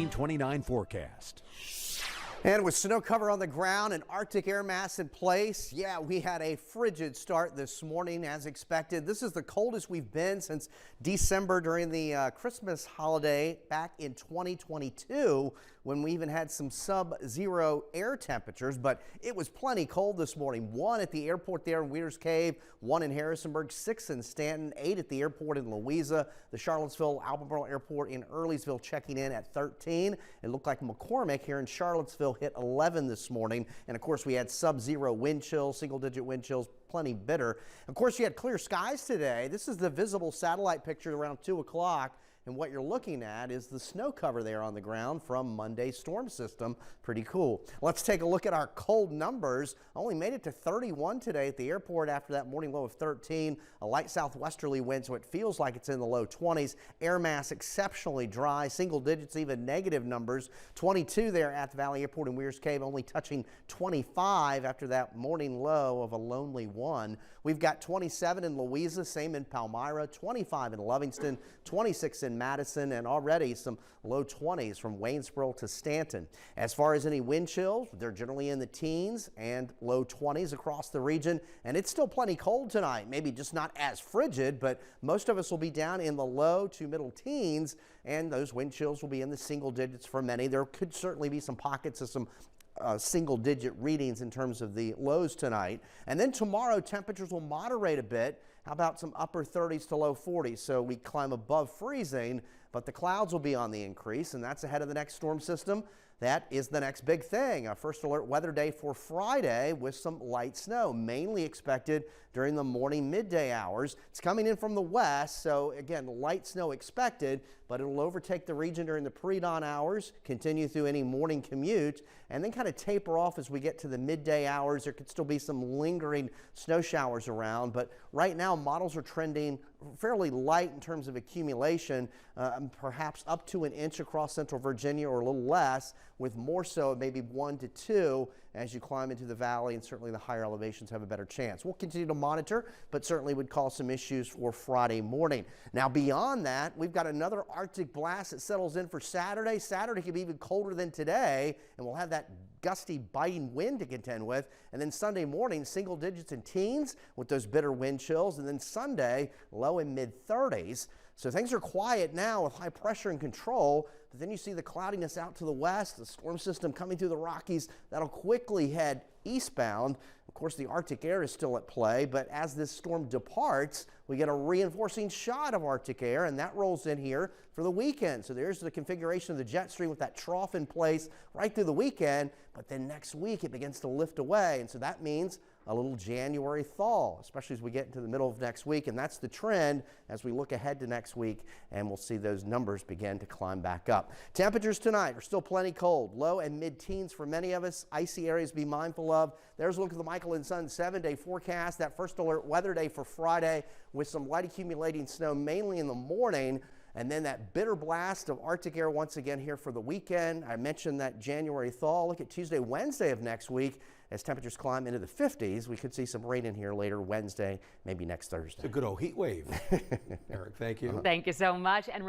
29 forecast. And with snow cover on the ground and Arctic air mass in place, yeah, we had a frigid start this morning as expected. This is the coldest we've been since December during the Christmas holiday back in 2022, when we even had some sub-zero air temperatures. But it was plenty cold this morning. 1 at the airport there in Weir's Cave, 1 in Harrisonburg, 6 in Stanton, 8 at the airport in Louisa, the Charlottesville Albemarle Airport in Earlysville checking in at 13. It looked like McCormick here in Charlottesville hit 11 this morning. And of course, we had sub-zero wind chills, single-digit wind chills, plenty bitter. Of course, you had clear skies today. This is the visible satellite picture around 2 o'clock. And what you're looking at is the snow cover there on the ground from Monday's storm system. Pretty cool. Let's take a look at our cold numbers. Only made it to 31 today at the airport after that morning low of 13. A light southwesterly wind, so it feels like it's in the low 20s. Air mass exceptionally dry, single digits, even negative numbers. 22 there at the Valley Airport in Weir's Cave, only touching 25 after that morning low of a lonely 1. We've got 27 in Louisa, same in Palmyra, 25 in Lovingston, 26 in Madison, and already some low 20s from Waynesboro to Stanton. As far as any wind chills, they're generally in the teens and low 20s across the region, and it's still plenty cold tonight. Maybe just not as frigid, but most of us will be down in the low to middle teens, and those wind chills will be in the single digits for many. There could certainly be some pockets of some single-digit readings in terms of the lows tonight. And then tomorrow, temperatures will moderate a bit. How about some upper 30s to low 40s? So we climb above freezing, but the clouds will be on the increase, and that's ahead of the next storm system. That is the next big thing. A first alert weather day for Friday with some light snow, mainly expected during the morning midday hours. It's coming in from the west, so again, light snow expected, but it'll overtake the region during the pre-dawn hours, continue through any morning commute, and then kind of taper off as we get to the midday hours. There could still be some lingering snow showers around, but right now models are trending fairly light in terms of accumulation, perhaps up to an inch across central Virginia or a little less, with more so maybe 1 to 2 as you climb into the valley, and certainly the higher elevations have a better chance. We'll continue to monitor, but certainly would cause some issues for Friday morning. Now beyond that, we've got another Arctic blast that settles in for Saturday. Saturday could be even colder than today, and we'll have that gusty, biting wind to contend with. And then Sunday morning, single digits and teens with those bitter wind chills, and then Sunday, low and mid 30s. So things are quiet now with high pressure and control, but then you see the cloudiness out to the west, the storm system coming through the Rockies. That'll quickly head eastbound. Of course, the Arctic air is still at play, but as this storm departs, we get a reinforcing shot of Arctic air, and that rolls in here for the weekend. So there's the configuration of the jet stream with that trough in place right through the weekend, but then next week it begins to lift away, and so that means a little January thaw, especially as we get into the middle of next week, and that's the trend as we look ahead to next week, and we'll see those numbers begin to climb back up. Temperatures tonight are still plenty cold, low and mid-teens for many of us. Icy areas to be mindful of. There's a look at the Michael and Son 7-day forecast. That first alert weather day for Friday with some light accumulating snow mainly in the morning. And then that bitter blast of Arctic air once again here for the weekend. I mentioned that January thaw. Look at Tuesday, Wednesday of next week as temperatures climb into the 50s. We could see some rain in here later Wednesday, maybe next Thursday. It's a good old heat wave. Eric, thank you. Thank you so much. And